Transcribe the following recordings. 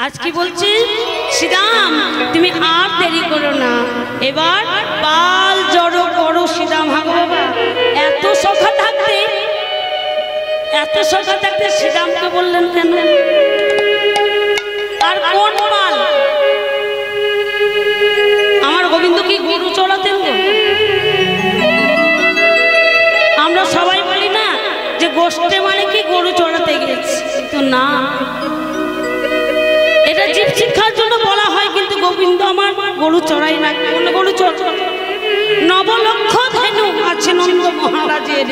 आज की बोलছি শ্রীরাম তুমি আর দেরি করো না এবার বাল জড়ো করো শ্রীরাম বাবা এত সখা থাকতে শ্রীরামকে বললেন কেন আর কোন বাল আমার গোবিন্দ কি গরু চড়াতেন গো আমরা সবাই বলি না যে গোষ্ঠে মানে কি গরু চড়াতে গেছে কিন্তু না এটা জীব শিক্ষার জন্য বলা হয় কিন্তু গোবিন্দ আমার গরু চড়াই না কোন গরু চড়ায় নবলক্ষ ধেনু আছে নন্দ মহারাজের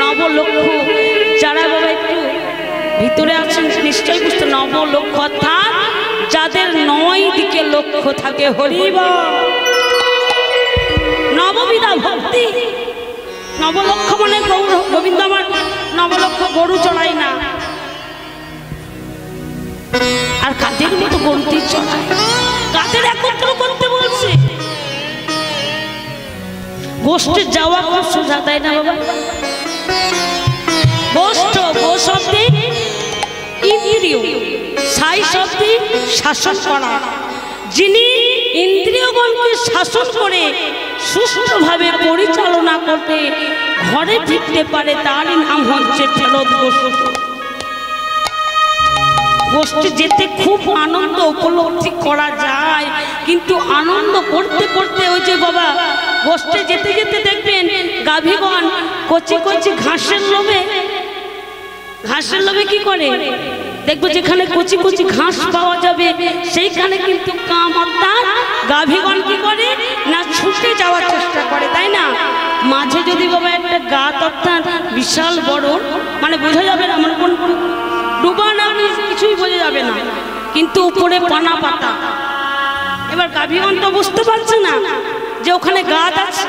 নবলক্ষ যারা বাবা একটু ভিতরে আছেন নিশ্চয়ই বুঝতে নবলক্ষ অর্থাৎ যাদের 9 দিকে লক্ষ্য থাকে হরিবা নববিধা ভক্তি নবলক্ষ মানে গোবিন্দ আমার নবলক্ষ গরু চড়াই না আর কাদের মতো গরুটি চড়ায় কাদের একত্র করতে বলছে গোষ্ঠে যাওয়া খুব সোজা তাই না বাবা গো শব্দে ইন্দ্রিয় সাই শব্দে শাসন করা যিনি ইন্দ্রিয়গণকে শাসন করে সুষ্ঠুভাবে পরিচালনা করতে ঘরে ফিরতে পারে তারই নাম হচ্ছে ফেরত গোষ্ঠী যেতে খুব আনন্দ উপলব্ধি করা যায় কিন্তু আনন্দ করতে করতে ওই যে বাবা গোষ্ঠী যেতে যেতে দেখবেন গাভীগণ কচি কচি ঘাসের লোভে কি করে দেখবো যেখানে কচি কচি ঘাস পাওয়া যাবে সেইখানে কিন্তু কাম অর্থাৎ গাভীগণ কি করে না ছুটে যাওয়ার চেষ্টা করে তাই না মাঝে যদি বাবা একটা গাত অর্থাৎ বিশাল বড় মানে বোঝা যাবে না মানে কোন ডুবা না কিছুই বোঝা যাবে না কিন্তু উপরে পানা পাতা এবার গাভীগণ তো বুঝতে পারছে না যে ওখানে গাত আছে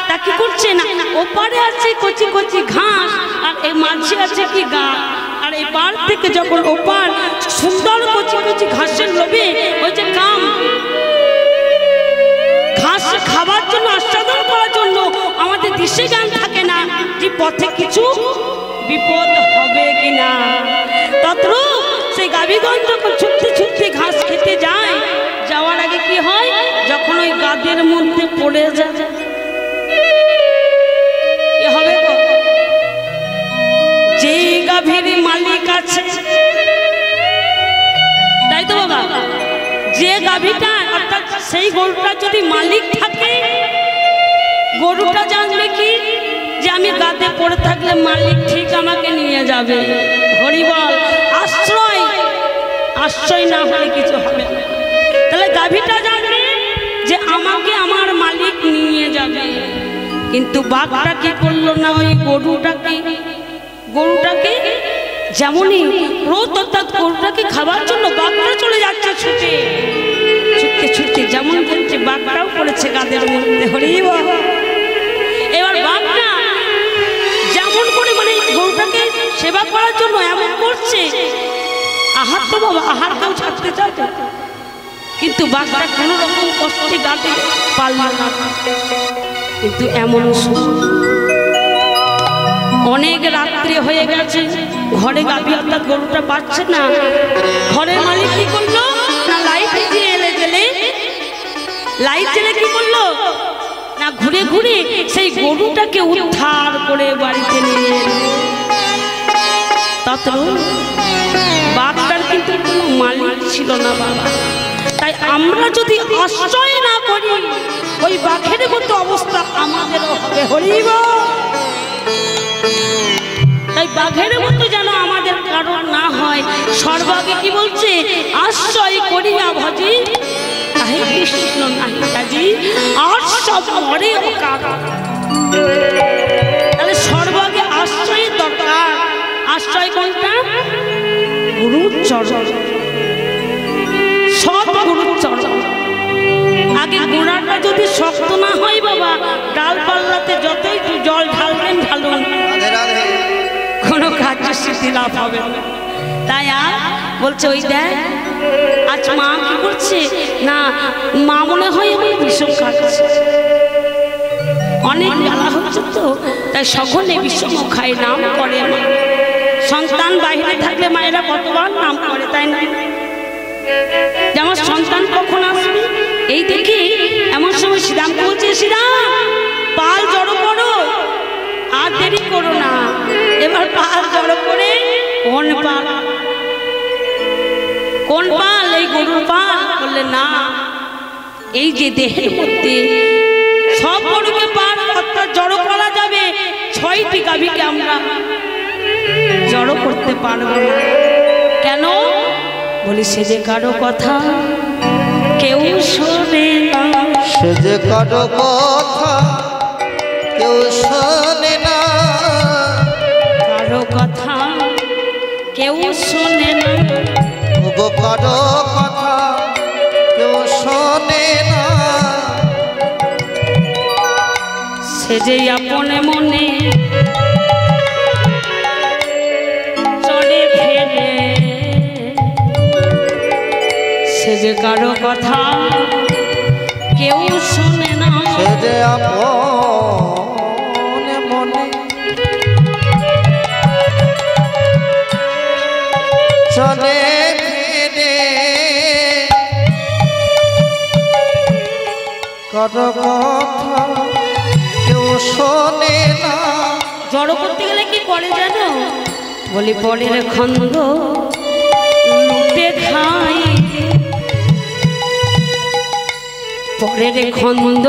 তা কি করছে না ওপারে আছে কচি কচি ঘাস আর এই মাঝে আছে কি গাছ আর এই পার থেকে যখন ওপার সুন্দর কচি কচি ঘাসের লোভে ওই যে কাম ঘাস খাবার জন্য আস্বাদন করার জন্য আমাদের দিশে জ্ঞান থাকে না যে পথে কিছু বিপদ হবে কিনা তদ্রূপ সেই গাভীগণ যখন ছুটতে ঘাস খেতে যায় যাওয়ার আগে কি হয় যখন ওই গাদের মধ্যে পড়ে যায় কি হবে যে গাভীর মালিক আছে তাই তো বাবা যে গাভীটা অর্থাৎ সেই গরুটা যদি মালিক থাকে গরুটা জানবে কি যে আমি গাদে পড়ে থাকলে মালিক ঠিক আমাকে নিয়ে যাবে হরিবল আশ্রয় না হলে কিছু হবে তাহলে গাভীটা জানবে যে আমাকে আমার মালিক নিয়ে যাবে কিন্তু বাঘটা কি করলো না ওই গরুটাকে যেমনই রোদ অর্থাৎ গরুটাকে খাবার জন্য বাঘটা চলে যাচ্ছে ছুটতে যেমন করছে বাঘটাও পড়েছে গাদের মধ্যে হরিবল এবার বাঘটা যেমন করে মানে গরুটাকে সেবা করার জন্য এমন করছে আহার তো বাবা আহার কেউ ছাড়তে চায় কিন্তু বাঘটা কোনো রকম কষ্টে গাতে পারল না কিন্তু এমন অনেক রাত্রি হয়ে গেছে ঘরে গাভী অর্থাৎ গরুটা পাচ্ছে না ঘরের মালিক কি করলো না লাইট জ্বেলে কি করলো না ঘুরে ঘুরে সেই গরুটাকে উদ্ধার করে বাড়িতে নিয়ে বাঘটার কিন্তু কোনো মালিক ছিল না বাবা তাই আমরা যদি আশ্রয় না করি ওই বাঘের মতো অবস্থা আমাদেরও হবে হরিবল তাই বাঘের মতো যেন আমাদের কারণ না হয় সর্বাগে কি বলছে আশ্রয় করিয়া ভজি তাই কৃষ্ণ নাহি কাজী আর সব মরে তাহলে সর্বাগে আশ্রয়ের দরকার আশ্রয় কোনটা গুরুর চরণ সব গুরুর চরণ আগে গোড়াটা যদি শক্ত না হয় বাবা ডালপাল্লাতে যতই জল ঢালবেন ঢালুন কোনো কার্য সিদ্ধি লাভ হবে তাই আর বলছে ওই দেখ আজ মা কি করছে না মা মনে হয় আমি বিষম খাচ্ছে অনেক বেলা হচ্ছে তো তাই সকলে বিষম খায় নাম করে আমার কতবার নাম করে, তাই না? যে আমার সন্তান কখন আসবে, এই দেখি এমন সময় শ্রীরামকে বলছে, শ্রীরাম পাল জড়ো করো, আর দেরি করো না। এবার পাল জড়ো করে, কোন পাল? কোন পাল? এই গরুর পাল? বললে না, এই যে দেহের মধ্যে সব গরুকে পাল অর্থাৎ জড়ো করা যাবে, 6টি গাভীকে আমরা জড়ো করতে পারবো না। কেন? বলি সে যে কারো কথা কেউ শোনে না, সে যে কারো কথা কেউ শোনে না, কারো কথা কেউ শোনে না, গো কারো কথা কেউ শোনে না। সে যে আপনে মনে চলে ফেরে, সে যে কারো কথা কেউ শোনে না, সে যে আপনে মনে চলে ফিরে, কারো কথা কেউ শোনে না। জড়ো করতে গেলে কি করে জানো? বলি পরের খন্দ লুটে খাই, পরের খন্দ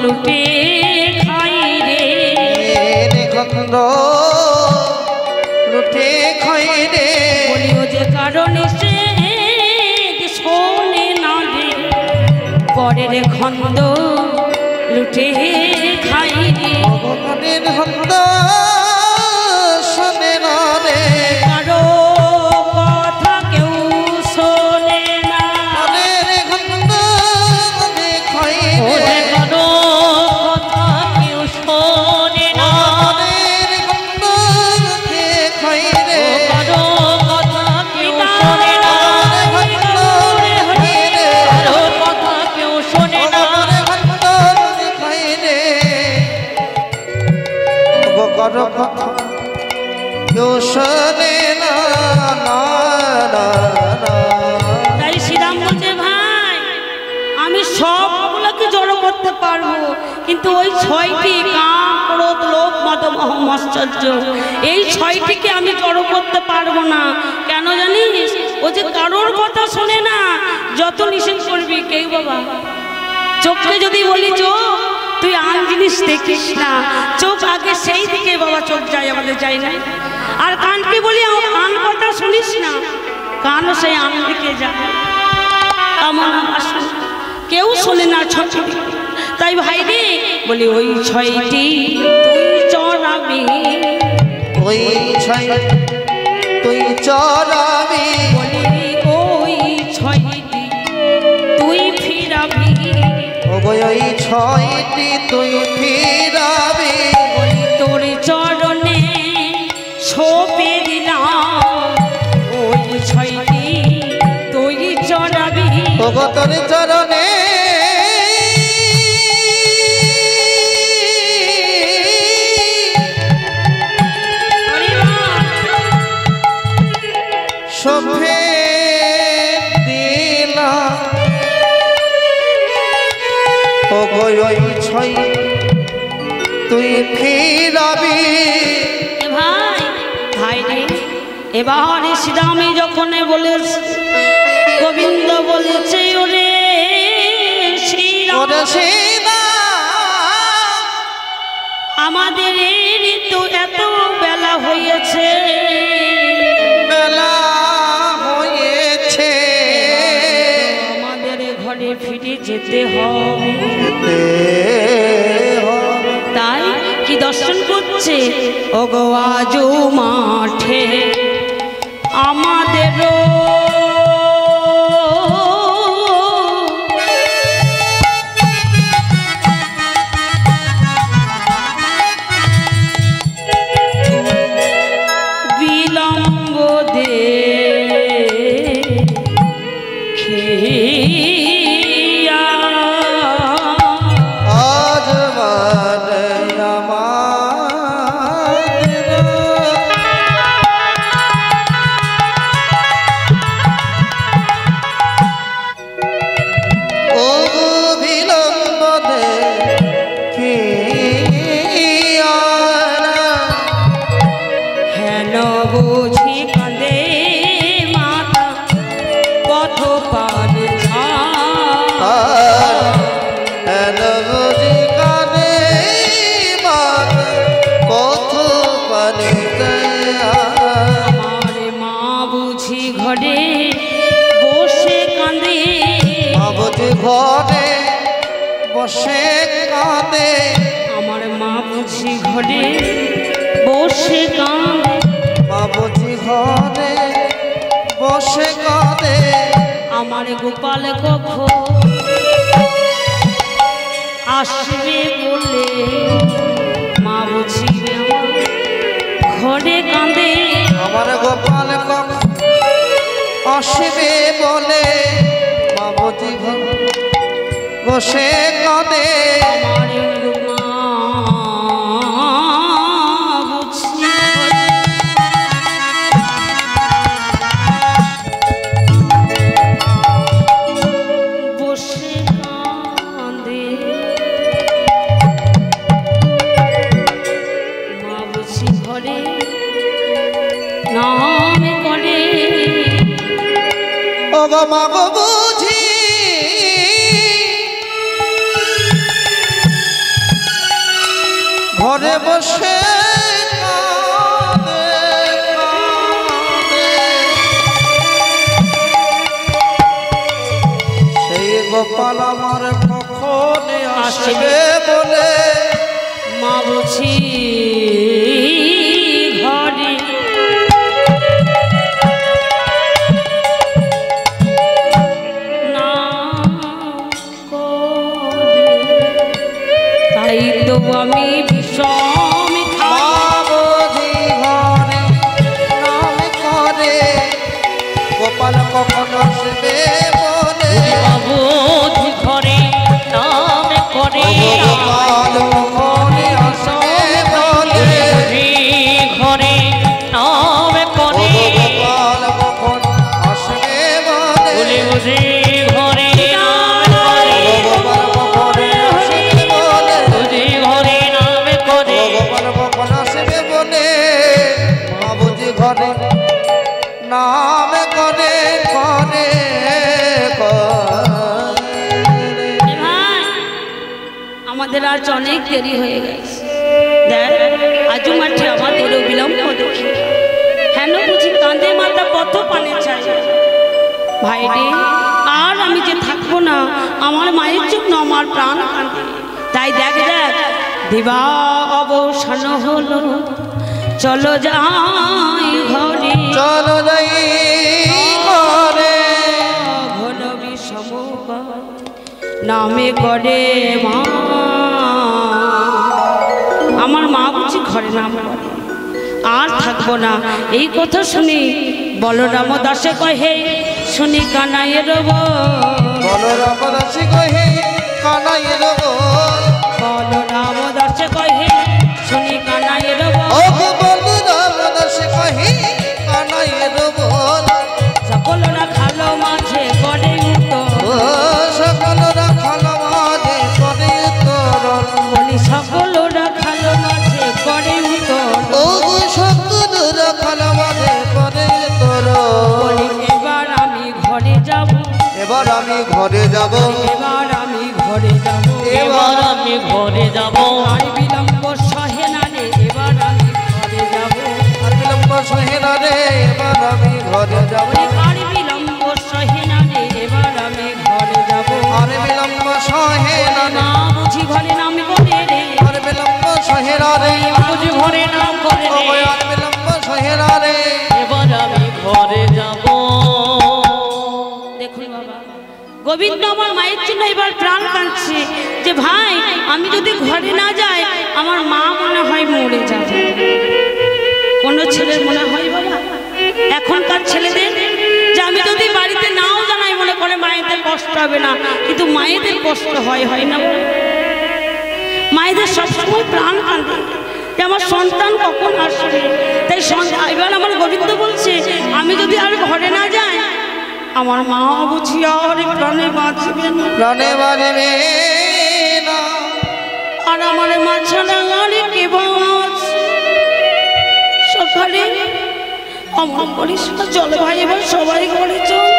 লুটে খাই রে, খন্দ লুটে খাই রে। বলি ও যে কারণে সে শোনে না রে, পরের খন্দ লুটে খাই রে, পরের খন্দ শোনে না রে, কারো কথা কেউ শোনে না, পরের খন্দ লুটে খাই রে, কারো কথা কেউ শোনে না, পরের খন্দ লুটে খাই রে, কারো কথা কেউ শোনে না, কারো কথা কেউ শোনে না, কারো কথা কেউ শোনে না। তাই শ্রীরাম বলছে, ভাই আমি সবগুলোকে জড়ো করতে পারবো, কিন্তু ওই 6টি কাম ক্রোধ লোভ মদ মোহ মৎসর্য, এই 6টিকে আমি জড়ো করতে পারবো না। কেন জানিস? ও যে কারোর কথা শোনে না, যত নিষেধ করবি কেউ বাবা। চোখকে যদি বলি চোখ তুই আন জিনিস দেখিস না, চোখ আগে সেই দিকে বাবা চোখ যায়, আমাদের যায় না। আর কানকে বলি আন কথা শুনিস না, কানও সেই আন দিকে যায়, এমন আসে কেউ শোনে না 6টি। তাই ভাই রে বলি ওই 6টি তুই চড়াবি, ওই 6 তুই চড়াবি, বলি ওই 6টি তুই ফিরাবি, ওই 6টি তুই ফিরাবি, বলি তোর চরণে সঁপে দিলাম, ওই 6টি তুই চড়াবি, ওগো তোর চরণে সঁপে দিলাম, ওগো ওই 6 তুই ফিরাবি। ভাই ভাই রে এবার শ্রীরামে যখন বলে গোবিন্দ বলেছে, ওরে শ্রীরাম আমাদের তো এত বেলা হয়েছে, বেলা হয়েছে, আমাদের ঘরে ফিরে যেতে হবে। তাই কি দর্শন করছে? ওগো আজও মাঠে আমাদেরও বিলম্ব দেখিয়া আজ মানে আমার ঘরে বসে কাঁদে, মা বুঝি ঘরে বসে কাঁদে, আমার মা বুঝি ঘরে বসে কাঁদে, মা বুঝি ঘরে বসে কাঁদে, আমার গোপাল কখন আসবে বলে মা বুঝিবে আমার ঘরে কাঁদে, আমার গোপাল কখন আসবে বলে মা বুঝি ঘরে বসে কাঁদে, আমার মা বুঝি বসে কাঁদে, মা বুঝি ঘরে নাম করে, ও গো মা গো বুঝি ঘরে বসে কাঁদে, কাঁদে। সেই গোপাল আমার কখন আসবে বলে মা বুঝি ঘরে নাম করে, তাই তো আমি বিষম মা বুঝি ঘরে নাম করে গোপাল কখন আসবে বলে বুঝি ঘরে নাম করে, গোপাল কখন আসবে বলে ঘরে নাম করে, গোপাল কখন আসবে বলে বুঝি ঘরে নাম করে, গোপাল কখন আসবে বলে বুঝি ঘরে নাম করে, গোপাল কখন আসবে বলে মা বুঝি ঘরে নাম করে করে ভাই, আমাদের আজ অনেক দেরি হয়ে গেছে, দেখ আজও মাঠে আমাদেরও বিলম্ব দেখি, হেন বুঝি কাঁদে মাথা কত পানে চাই, ভাই রে আর আমি যে থাকবো না, আমার মায়ের জন্য আমার প্রাণ কাঁদে, তাই দেখ দেখ দিবা অবসান হলো, চলো যাই ঘরে, চলো যাই ঘরে ঘন বিষম নামে করে মা, আমার মা বুঝি ঘরে নাম করে, আর থাকবো না। এই কথা শুনি বলরাম দাসে কহে, শুনি কানাইয়ের বলরাম দাসী কহে কানাইয়ের বল, বলরাম দাসে কহে, শুনি কানাইয়ের ও গো বলরাম দাসী কহে কানাইয়ের বল, সকলরা খালো মাঝে করে ও সকলরা খালো মাঝে করে তরল, বলি সকলরা খালো মাঝে করে ও গো সকলরা খালো মাঝে করে তরল, বলি এবার আমি ঘরে যাব, এবার আমি ঘরে যাব, এবার আমি ঘরে যাব, এবার আমি ঘরে যাব, আর বিলম্ব সহে না রে, এবার আমি ঘরে যাব, আর বিলম্ব সহে না রে এবার আমি ঘরে যাব, আর বিলম্ব সহে না রে, এবার আমি ঘরে যাব, আর বিলম্ব সহে না রে, মা বুঝি ঘরে নাম করে রে, আর বিলম্ব সহে না রে, বুঝি ঘরে নাম করে ও রে, আর বিলম্ব সহে না রে, এবার আমি ঘরে যাব। দেখুন বাবা, গোবিন্দ আমার মায়ের জন্য এবার প্রাণ কাঁদছে যে ভাই আমি যদি ঘরে না যাই আমার মা মনে হয় মরে যাবে। কোনো ছেলের মনে হয় বাবা এখনকার ছেলেদের যে আমি যদি বাড়িতে নাও জানাই মনে করে মায়েদের কষ্ট হবে না, কিন্তু মায়েদের কষ্ট হয় না বলো? মায়েদের সবসময় প্রাণ কাঁদে যে আমার সন্তান কখন আসবে। তাই এবার আমার গোবিন্দ বলছে আমি যদি আর ঘরে না যাই আমার মা বুঝি আর প্রাণে বাঁচবে না, প্রাণে বাজবে না, আর আমার মাঝখানে গাড়ি কে বাঁচ। সকালে অমন করিস চল ভাই এবার সবাই ঘরে চল।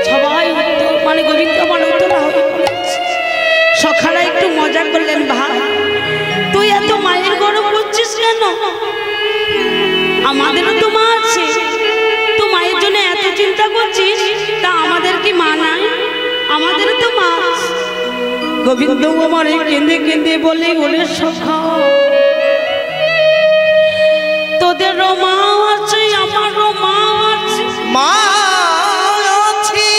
সবাই মানে গোবিন্দ আমার উত্তরা হয়ে পড়েছে। সকালে একটু মজা করলেন, ভাই তুই এত মায়ের গরম করছিস কেন? আমাদেরও তো মা আছে, তো মায়ের আমাদের তো মা। গোবিন্দ আমার কেঁদে কেঁদে বলে বলে সখা তোদেরও মা আছে আমারও মা আছে, মা আছে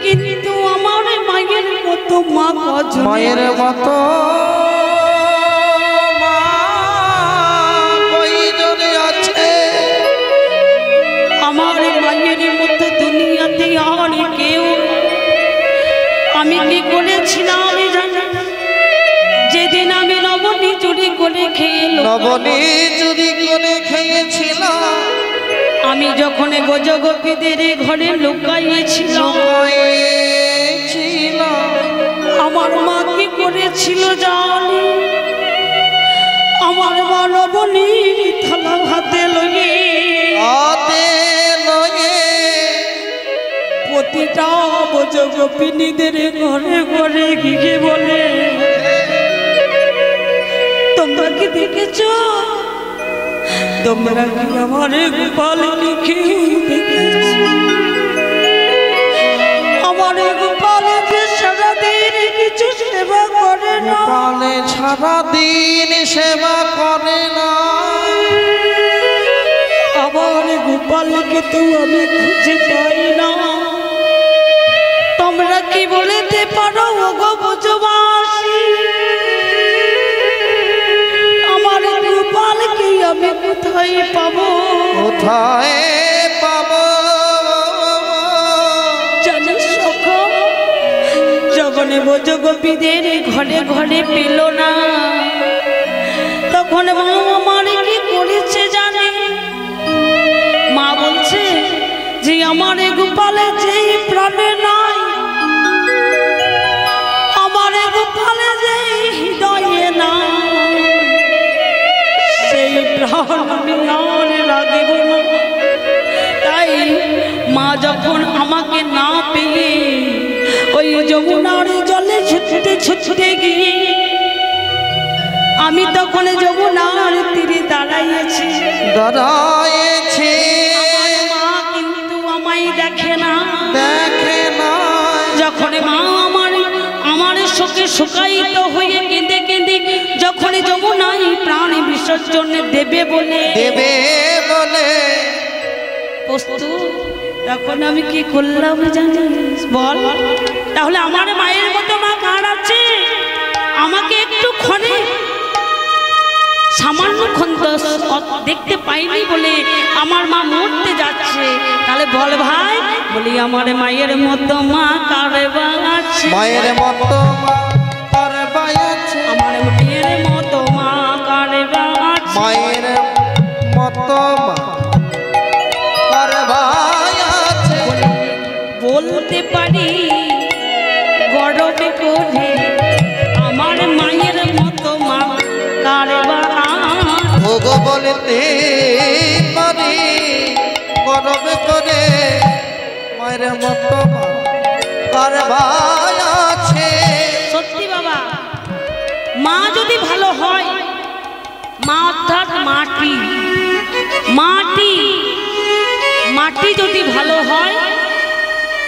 কিন্তু আমার মায়ের মতো মা কজন? মায়ের মতো মা কয়জনে আছে? আমার মায়ের মতো দুনিয়াতে আর কেউ। আমি কি করেছিলাম আমি জানি, যেদিন আমি নবনী চুরি করে খেলো, নবনী চুরি করে খেয়েছিলাম, আমি যখন গজগোপীদের ঘরে লুকাইয়েছিলাম, আমার মা কি করেছিল জানি? আমার মা নবনী থালা হাতে লইয়ে প্রতিটা গজগোপিনীদের ঘরে ঘরে গিয়ে বলে, তোমরা কি দেখেছ? তোমরা কি আমার গোপাল লিখে দেখেছ? আমার গোপাল যে সারাদিন কিছু সেবা করে না, সারাদিন সেবা করে না, আমার গোপালকে তো আমি খুঁজে পাই না। তোমরা কি বলতে পারো ওগো ব্রজবাসী, আমার গোপালকে আমি কোথায় পাবো? কোথায় পাবো? জানিস সখা, যখন ব্রজগোপীদের ঘরে ঘরে পেল না, তখন মা আমার কি করেছে জানে? মা বলছে যে আমার গোপালে যেই প্রাণে নাই, আমার গোপালে যেই হৃদয়ে না, সেই প্রাণ আমি আর রাখিব না। তাই মা যখন আমাকে না পেয়ে ওই যমুনার জলে ছুটতে ছুটতে গিয়ে, আমি তখন যমুনার তীরে দাঁড়াইয়েছি, মা কিন্তু আমায় দেখে না, যখন মা আমার শোকে শুকায়িত হয়ে কেঁদে কেঁদে যখন যমুনায় প্রাণ বিসর্জন দেবে বলে প্রস্তুত, তখন আমি কি করলাম জানিস? বল। তাহলে আমার মায়ের মতো মা কার আছে? আমাকে একটু ক্ষণে সামান্য দেখতে পাইনি বলে আমার মা মরতে যাচ্ছে, তাহলে বল ভাই, বলি আমার মায়ের মতো মা কার আছে? মায়ের মতো মা কার আছে? আমার মায়ের মতো মা কার আছে? মায়ের মতো মা কার আছে? বলতে পারি গর্বে করে, আমার মায়ের মতো মা কার ভোগ বলতে পারি গর্বে করে, মায়ের মতো মা কার আছে? সত্যি বাবা, মা যদি ভালো হয়, মা অর্থাৎ মাটি, মাটি মাটি যদি ভালো হয়,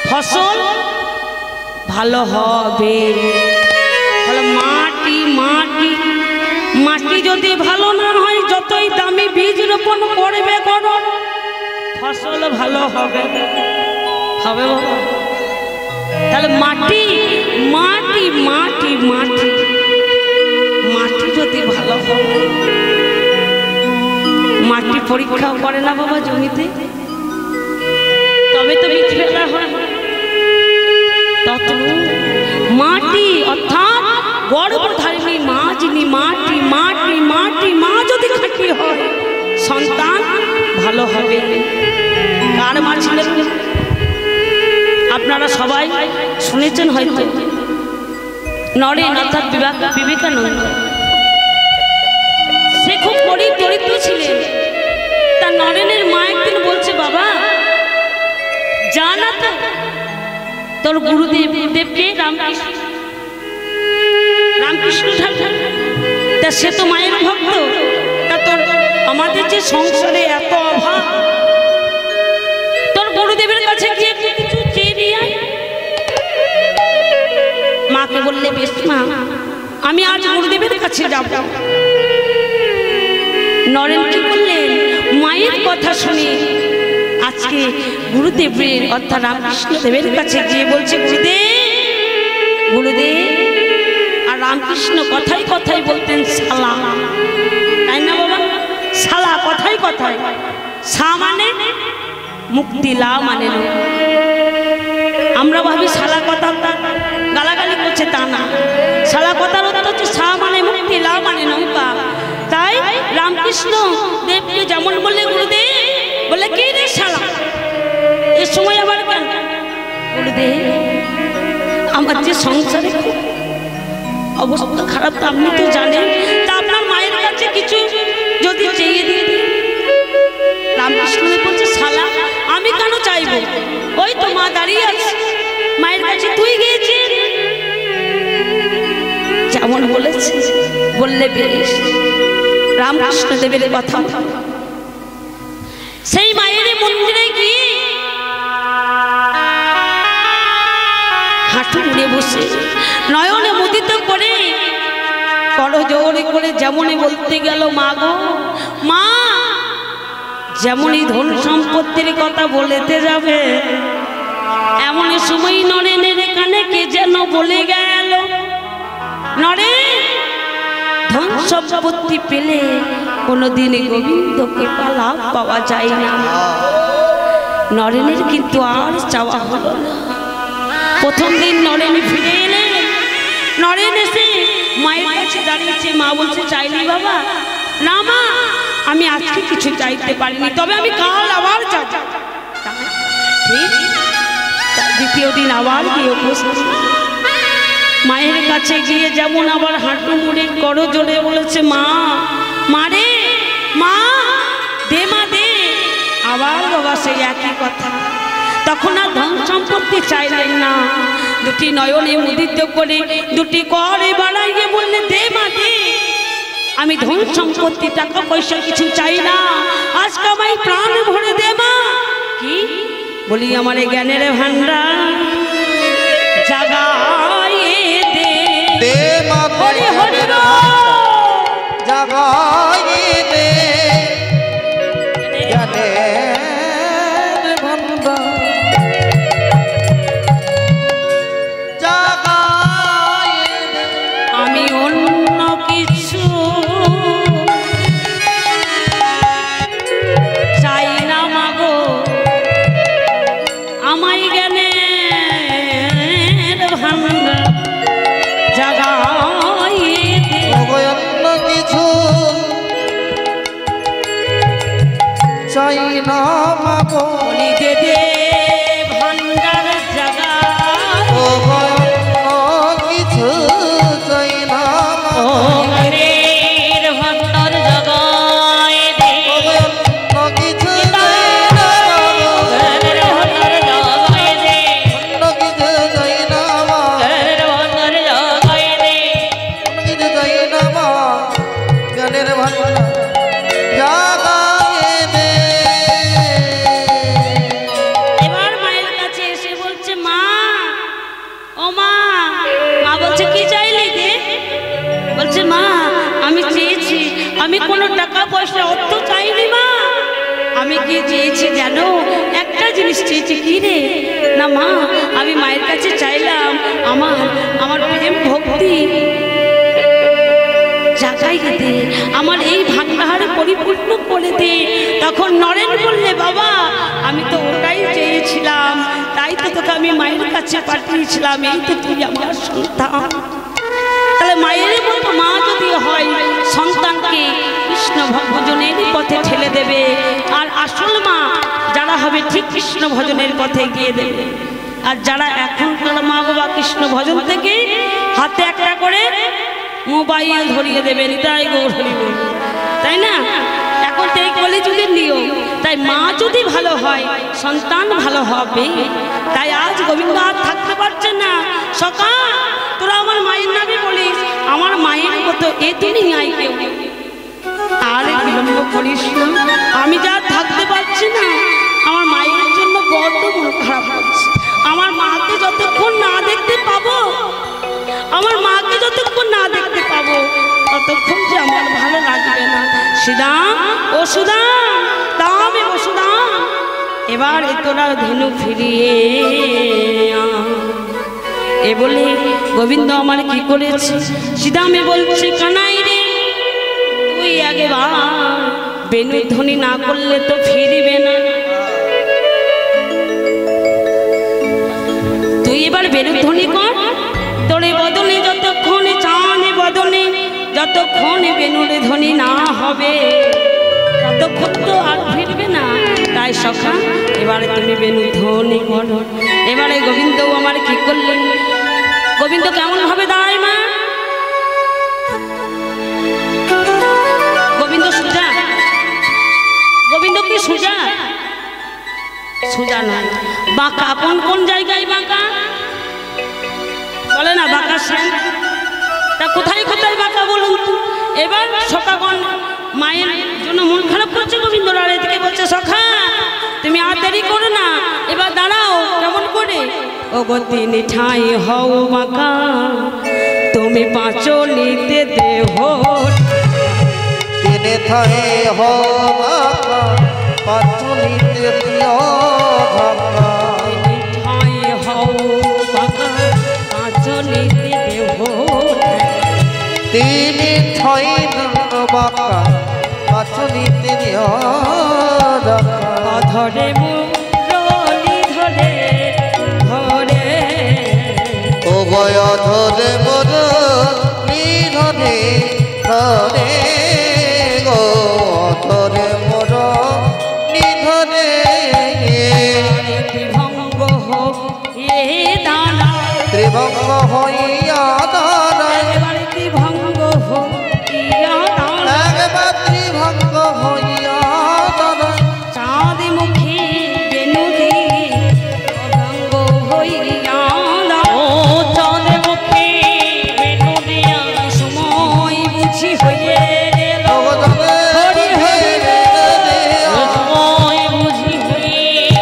ফসল ভালো হবে। তাহলে মাটি মাটি মাটি যদি ভালো না হয়, যতই দামি বীজ রোপণ করবে করো, ফসল ভালো হবে হবে বাবা। তাহলে মাটি মাটি মাটি মাটি মাটি যদি ভালো হবে, মাটি পরীক্ষাও করে না বাবা জমিতে, তবে তো বীজ ফেলা হয়। তত মাটি অর্থাৎ গর্ভধারিণী মা যিনি, মাটি মাটি মাটি মা যদি খাঁটি হয়, সন্তান ভালো হবে। কার মা ছিলেন আপনারা সবাই শুনেছেন হয়তো, নরেন অর্থাৎ বিবেকানন্দ। সে খুব গরিব দরিদ্র ছিলেন। তার নরেনের মা একদিন বলছে, বাবা জানা তো তোর গুরুদেব দেবকে রামকৃষ্ণ ঠাকুর, তা সে তো মায়ের ভক্ত, তা তোর আমাদের যে সংসারে এত অভাব, তোর গুরুদেবের কাছে গিয়ে কিছু চেয়ে নিয়ে আয়। মাকে বললে বেশ মা, আমি আজ গুরুদেবের কাছে যাব। নরেন কি করলেন, মায়ের কথা শুনে আজকে গুরুদেবের অর্থাৎ রামকৃষ্ণদেবের কাছে গিয়ে বলছে, গুরুদেব। আর রামকৃষ্ণ কথায় কথায় বলতেন শালা, তাই না বাবা? শালা কথায় কথায়, সা মানে মুক্তি, লা মানে না। আমরা ভাবি শালা কথা গালাগালি করছে, তা না। শালা কথার অর্থ হচ্ছে সা মানে মুক্তি, লা মানে নৌকা। তাই রামকৃষ্ণ দেবকে যেমন বললে গুরুদেব, বলে কি রে শালা, এর সময় আবার কেন? গুরুদেব, আমার যে সংসারে খুব অবস্থা খারাপ, তা আপনি তো জানেন, তা আপনার মায়ের কাছে কিছু যদি চেয়ে দিয়ে দিন। রামকৃষ্ণ বলছে, শালা আমি কেন চাইবো, ওই তো মা দাঁড়িয়ে আছে, মায়ের কাছে তুই গিয়েছিস। যেমন বলেছে বললে বেশ। রামকৃষ্ণ দেবের কথা, সেই মায়ের মন্দিরে গিয়ে হাঁটু মুড়ে বসে নয়নে মুদিত করে করজোড়ে করে যেমনই বলতে গেল, মা গো মা, যেমনই ধন সম্পত্তির কথা বলেতে যাবে, এমন সময় নরেনের কানে কে যেন বলে গেল, নরেন, ধন সম্পত্তি পেলে কোনোদিন গোবিন্দকে পাওয়া যায় না। নরেনের কিন্তু আর চাওয়া হলো না। প্রথম দিন নরেন ফিরে এলে, নরেন এসে মায়ের কাছে দাঁড়িয়েছে। মা বলছে, চাইলি বাবা? না মা, আমি আজকে কিছু চাইতে পারিনি, তবে আমি কাল আবার যাব। ঠিক দ্বিতীয় দিন আবার গিয়ে উপস্থিত, মায়ের কাছে গিয়ে যেমন আবার হাঁটু মুড়ে করজোড়ে বলেছে, মা, মারে মা, দে মা দে। আবার বাবা সেই একই কথা। তখন আর ধন সম্পত্তি চাইলেন না, দুটি নয়নে মুদিত করে দুটি করে বাড়াইয়ে বললে, দে মা দে, আমি ধন সম্পত্তি টাকা পয়সা কিছু চাই না, আজকে আমায় প্রাণ ভরে দে মা। কি বলি, আমার জ্ঞানের ভান্ডার জাগাইয়ে দে, দে মা হরি হরি জাগাইয়ে দে, জ্ঞানের ভান্ডার জাগাইয়ে দে। আমি অন্য কিছু চাই না মাগো, আমায় জ্ঞানের ভান্ডার জাগাইয়ে দে। অন্য কিছু চাই না মাগো, বলি দে দে ভান্ডার জাগা, অন্য কিছু চাই না ও মাগো, জ্ঞানের ভান্ডার জাগাইয়ে দে, অন্য কিছু চাই না মাগো, জ্ঞানের ভান্ডার জাগাইয়ে দে, অন্য কিছু চাই না মা, জ্ঞানের ভান্ডার জাগাইয়ে দে। অন্য কিছু চাই না মা, জ্ঞানের ভান্ডার জাগাইয়ে দে। এবার মায়ের কাছে এসে বলছে, মা, ও মা। মা বলছে, কি চাইলি দে? বলছে, মা, আমি চেয়েছি, আমি কোনো টাকা পয়সা অর্থ চাইনি মা, আমি কি চেয়েছি জানো? একটা জিনিস চেয়েছি। কি রে? না মা, আমি মায়ের কাছে চাইলাম আমার প্রেম ভক্তি জাগাইয়ে দে, আমার এই ভান্ডার পরিপূর্ণ করে দে। তখন নরেন বললে, বাবা, আমি তো ওটাই চেয়েছিলাম, তাই তো তোকে আমি মায়ের কাছে পাঠিয়েছিলাম, এই তো তুই আমার সন্তান। তাহলে মায়ের মতো মা যদি হয়, সন্তানকে কৃষ্ণ ভজনের পথে ঠেলে দেবে, আর আসল মা যারা হবে ঠিক কৃষ্ণ ভজনের পথে গিয়ে দেবে। আর যারা এখনকার মা বাবা কৃষ্ণ ভজন থেকে হাতে একটা করে মোবাইল ধরিয়ে দেবেন, তাই গৌর হরি বল, তাই না? এখন তো এই কলিযুগের নিয়ম। তাই মা যদি ভালো হয়, সন্তান ভালো হবে। তাই আজ গোবিন্দ আর থাকতে পারছে না। সকাল তোরা আমার মায়ের নামে বলিস, আমার মায়ের মতো এ দুনিয়ায় কেউ নেই। আর বিলম্ব করিস না, আমি যা থাকতে পারছি না, আমার মায়ের জন্য বড্ড মন খারাপ হচ্ছে। আমার মাকে যতক্ষণ না দেখতে পাবো, এবার তোরা ধেনু ফিরিয়ে এ বলে গোবিন্দ আমার কি করেছে সীতামে বলছে কানাই রে তুই আগেবার বেনু ধ্বনি না করলে তো ফিরিবে না তুই এবার বেনু ধ্বনি কর তোরে বদনে যতক্ষণ চাঁদে বদনে যতক্ষণ বেনুর ধ্বনি না হবে ততক্ষণ তো আর ফিরবে না তাই সখা এবারে তুমি বেনু ধ্বনি করো এবারে গোবিন্দ আমার কি করলেন গোবিন্দ কেমন ভাবে দাঁড়ায় মা গোবিন্দ সোজা গোবিন্দ কি সোজা সোজা নয় বাঁকা কোন কোন জায়গায় বাঁকা বলে না বাঁকা শ্যাম তা কোথায় কোথায় বাঁকা বলুন এবার সখাগণ মায়ের জন্য মন খারাপ করছে গোবিন্দ রাড়ে থেকে বলছে সখা তুমি আর দেরি করো না এবার দাঁড়াও কেমন করে ও গো তিনি ঠাই হও বাঁকা তুমি পাঁচো নিতে দেহ তিনি ঠাই হও বাঁকা পাঁচো নিতে দিও ঢাকা তিনি ঠাই হও বাঁকা পাঁচো নিতে দেহ তিনি ঠাই বাঁকা পাঁচো নিতে দিও ঢাকা ধরে মুরলি ধরে ধরে ও গয় ধরে মুরলি ধরে ধরে গো ধরে মুরলি ধরে ত্রিভঙ্গ হোক এ দানা ত্রিভঙ্গ হইয়া দাঁড়ায় এবারে ত্রিভঙ্গ হোক ইয়া দানা একবার ত্রিভঙ্গ হইয়া দাঁড়ায় চাঁদ মুখে বেনু দি ভঙ্গ হইয়া দানা ও চাঁদ মুখে বেনু দিয়া সময় বুঝি হয়ে এলো হরি হরি সময় বুঝি হয়ে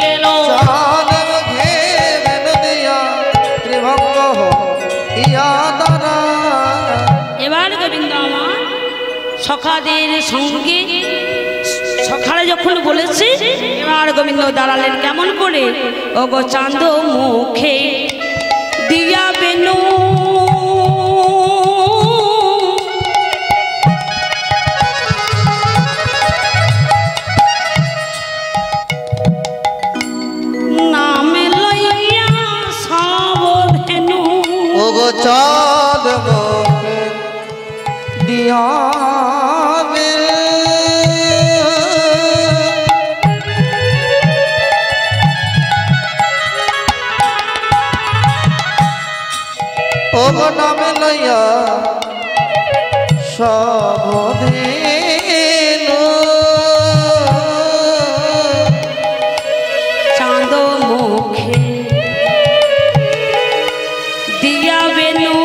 এলো চাঁদের ঘের দিয়া ত্রিভঙ্গ হইয়া দাঁড়ায় এবার গোবিন্দ আমার সখাদের সঙ্গে সখারা যখন বলেছে এবার গোবিন্দ দাঁড়ালেন কেমন করে ও গো চাঁদ মুখে দিয়া বেনু নামে লইয়া সাবধেনু ও গো চাঁদ মুখে দিয়া ও গো নামে লইয়া সাবধেনু চাঁদ মুখে দিয়া বেনু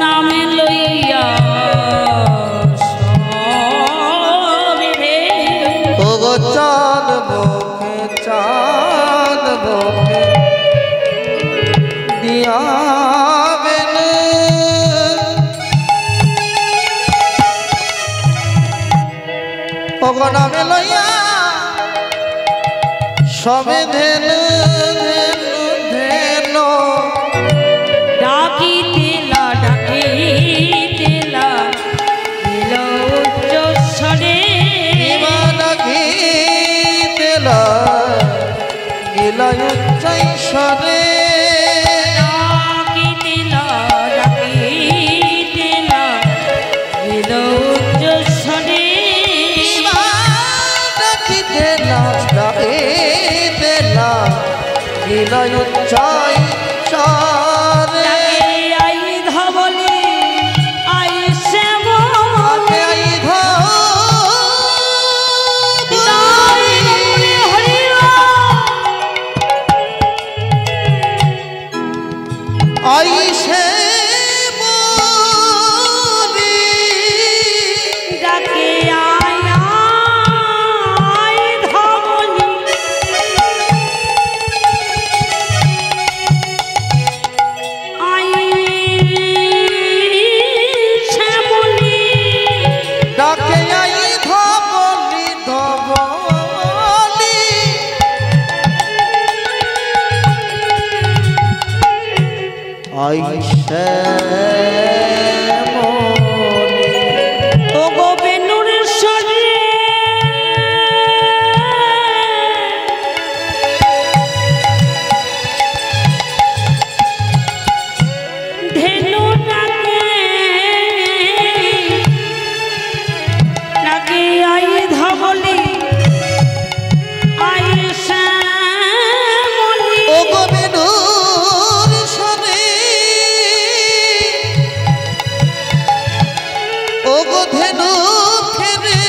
নামে লইয়া সবে ও গো চাঁদ মুখে দিয়া নামে লইয়া সবে ধেনু ধেনু ধেনু ডাকি তেলা দিল উচ্চ স্বরে ইমানঘি তেলা গিলা উচ্চৈশ্বরে ডাকি তেলা দিল উচ্চ স্বরে ইমানঘি তেলা তেলা গিলা উচ্চৈশ্বরে আই ধবলি আই শ্যাম আইসে ডাকে আয় ধবলি আইসে ও গো বেনুর সরে ধেনু নাকি আই ধবলি আইসা মলি ও গো বেনুর সরে ও গো ধেনু ফেরে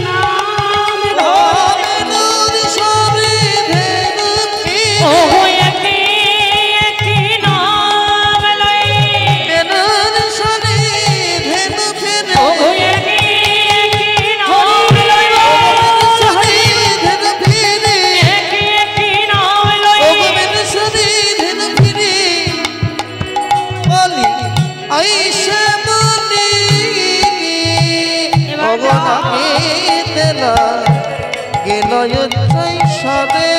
নাম ও বেনুর সরে ধেনু ও ফেরে একই নাম লই বেনুর সরে ধেনু ফেরে ও একই নাম লই সরে ধেনু ফেরে একই নাম লই ও গো বেনুর সরে ধেনু ফেরে বলি আইসা বলি ও গো নাকি তেলা গেল উচ্চই সরে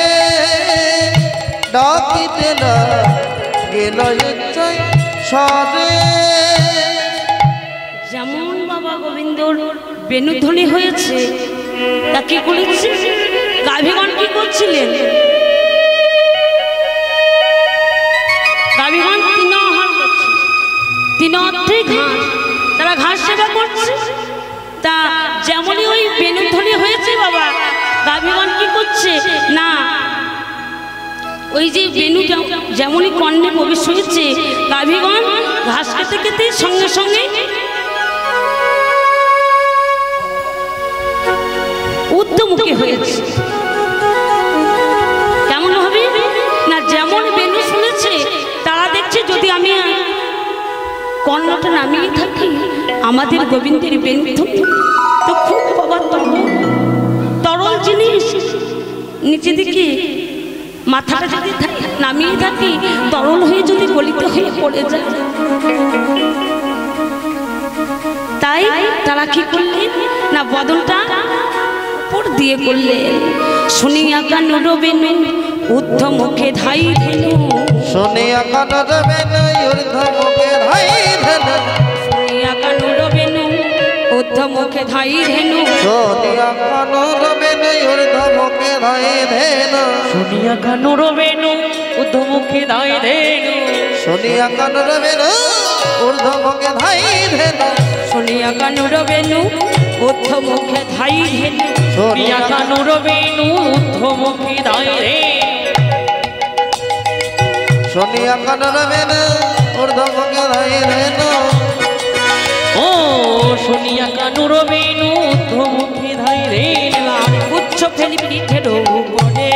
ডাকি তেলা গেল উচ্চই সরে যেমন বাবা গোবিন্দর বেনুধ্বনি হয়েছে তা কি করেছে গাভীগণ কি করছিলেন গাভীগণ তিন আহার করছে তিন অর্থে ঘাস তারা ঘাস সেবা করছে তা যেমনই ওই বেনুধ্বনি হয়েছে বাবা গাভীগণ কি করছে না ওই যে বেনু যেমনই কর্ণে প্রবেশ হয়েছে গাভীগণ ঘাস খেতে খেতে সঙ্গে সঙ্গে উদ্যমুখী হয়েছে কেমন হবে না যেমন বেনু শুনেছে তারা দেখছে যদি আমি কর্ণটা নামিয়ে থাকি আমাদের গোবিন্দের বেনু তো খুব বাবা তরল জিনিস নিচে দিকে মাথাটা যদি নামিয়ে থাকি তরল হয়ে যদি গলিত হয়ে পড়ে যায় তাই তারা কি করলেন না বদনটা উপর দিয়ে করলেন শুনিয়া কান রবেনু ঊর্ধ্ব মুখে ধাই ধেনু শুনিয়া কান রবেনু ঊর্ধ্ব মুখে ধাই ধেনু শুনিয়া কান রবেনু ঊর্ধ্ব মুখে ধাই ধেনু শুনিয়া কান রবেনু ঊর্ধ্ব মুখে ধাই ধেনু শুনিয়া কান রবেনু ঊর্ধ্ব মুখে ধাই ধেনু শুনিয়া কান রবেনু ঊর্ধ্ব মুখে ধাই ধেনু শুনিয়া কান রবেনু ঊর্ধ্ব মুখে ধাই ধেনু শুনিয়া কান রবেনু ঊর্ধ্ব মুখে ধাই ধেনু শুনিয়া কান রবেনু ঊর্ধ্ব মুখে ধাই ধেনু ও শুনিয়া কান রবেনু ঊর্ধ্ব মুখে ধাই ধেনু উচ্চ ফেলি পিঠের উপরে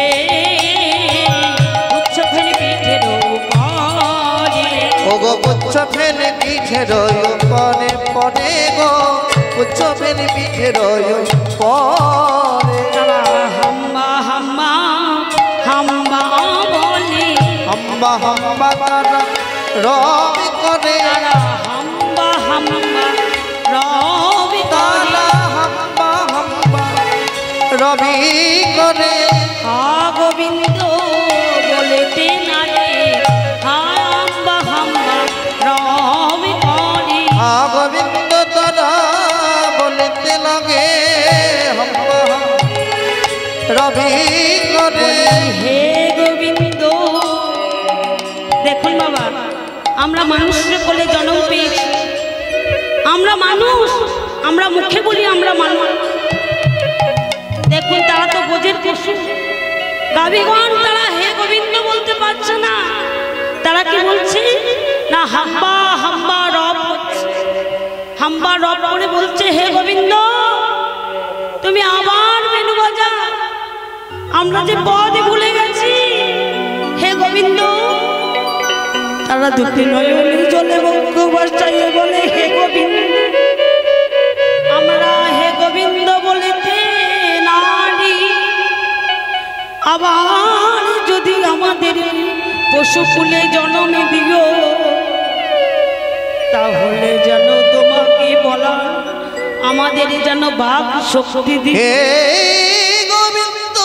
উচ্চ ফেলি পিঠের উপরে ও গো উচ্চ ফেলে পিঠে রয় পরে পরে গো উচ্চ ফেলে পিঠে রয় পরে তারা হাম্বা হাম্বা হাম্বা বলে হাম্বা হাম্বা তারা রবি করে তারা হাম্বা হাম্বা রবি তারা হাম্বা হাম্বা রবি করে হা গোবিন্দ বলেতে নারে হাম্বা হাম্বা রবি করে হা গোবিন্দ তারা বলতে লাগে হাম্বা রবি করে হে গোবিন্দ দেখুন বাবা আমরা মানুষের কোলে জন্ম পেয়েছি আমরা মানুষ আমরা মুখে বলি আমরা মানুষ দেখুন তারা তো বোঝের পশু গাভীগণ তারা হে গোবিন্দ বলতে পারছে না তারা কি বলছে না হাম্বা হাম্বা রব হচ্ছে হাম্বা রব করে বলছে হে গোবিন্দ তুমি আবার বেনু বাজা আমরা যে পদ ভুলে গেছি হে গোবিন্দ তারা দুটি নয়নে জলে বক্ষ বর্ষাইয়ে বলে হে গোবিন্দ আমরা হে গোবিন্দ বলিতে নারী আবার যদি আমাদের পশুকুলে জন্ম দিও তাহলে যেন তোমাকে বলা আমাদের যেন বাক শক্তি দিও হে গোবিন্দ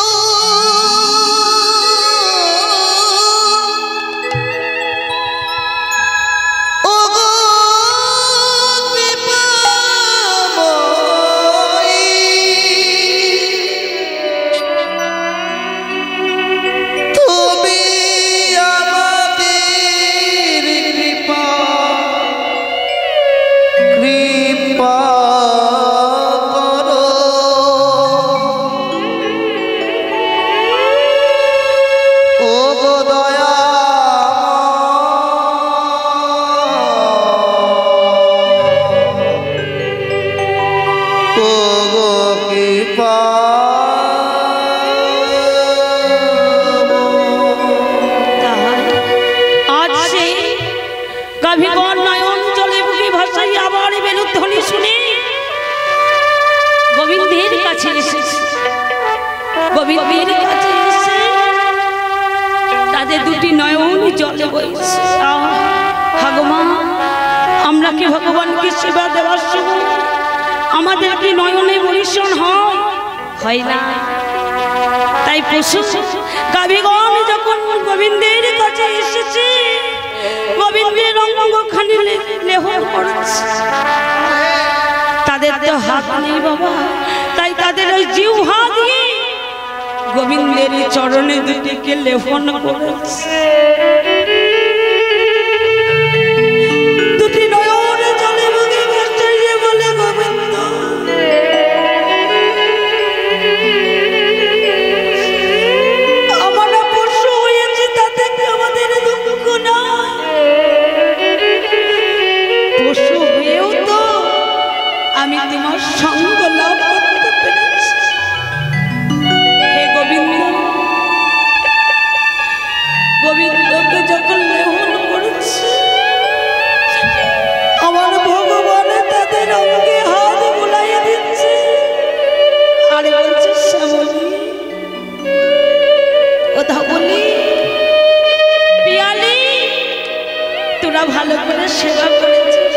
জলে বইছে। ভগবান, আমরা কি ভগবানকে সেবা দেওয়ার সময় আমাদের কি নয়নে বরিশন হয় না? তাই পশু গাভীগণ যখন গোবিন্দের কাছে এসেছে, গোবিন্দের অঙ্গখানি লেহন করেছে। তাদের তো হাত নেই বাবা, তাই তাদের ওই জিহ্বা দিয়ে গোবিন্দের চরণে দুটিকে লেহন করেছে। দুটি নয়নে জলে মুখে ভাসিয়ে বলে, গোবিন্দ আমরা পশু হয়েছি, তাতে আমাদের দুঃখ নয়। পশু হয়েও তো আমি তোমার সঙ্গ লাভ করতে পেরেছি। হে গোবিন্দ, গোবিন্দকে যখন লেহন করেছে, আমার ভগবান তাদের অঙ্গে হাত বুলাইয়া দিচ্ছে আর বলছে, শ্যামলী, কথা বলি পিয়ালি, তোরা ভালো করে সেবা করেছিস।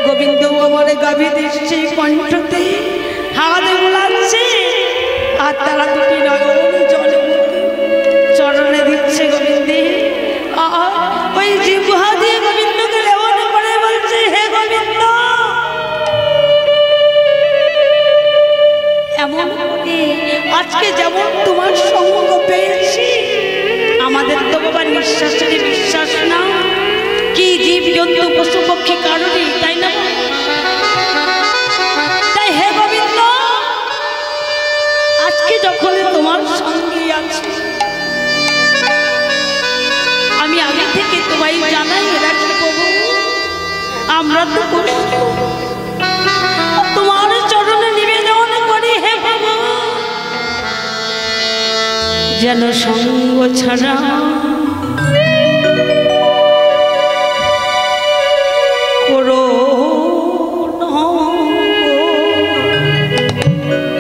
গোবিন্দ আমার গাভী দিচ্ছে কণ্ঠতে হাত বুলাচ্ছে, আর তারা দুটি নয়ন জলে চরণে দিচ্ছে গোবিন্দে। ওই জিহ্বা দিয়ে গোবিন্দকে লেহন করে বলছে, হে গোবিন্দ, এমন করে আজকে যেমন তোমার সঙ্গ পেয়েছি, আমাদের তো বাবা নিঃশ্বাসের বিশ্বাস না, কি জীব জন্তু পশু পক্ষী কারণে, তাই না? তাই হে গোবিন্দ, আজকে যখন তোমার সঙ্গে আছি, আমি আগে থেকে তোমায় জানাই রাখি প্রভু, আমরা তো তোমার চরণে নিবেদন করি, হে প্রভু, যেন সঙ্গ ছাড়া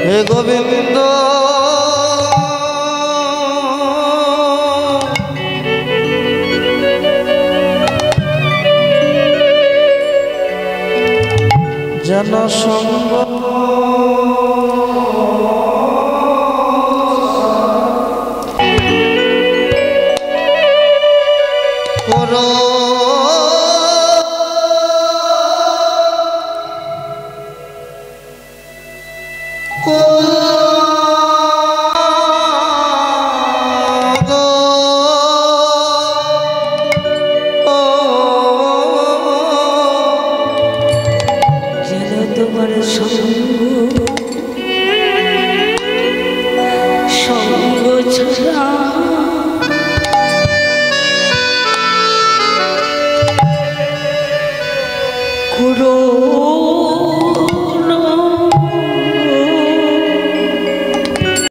হে গোবিন্দ, যেন সঙ্গ করো, তোমার সঙ্গ ছাড়া করো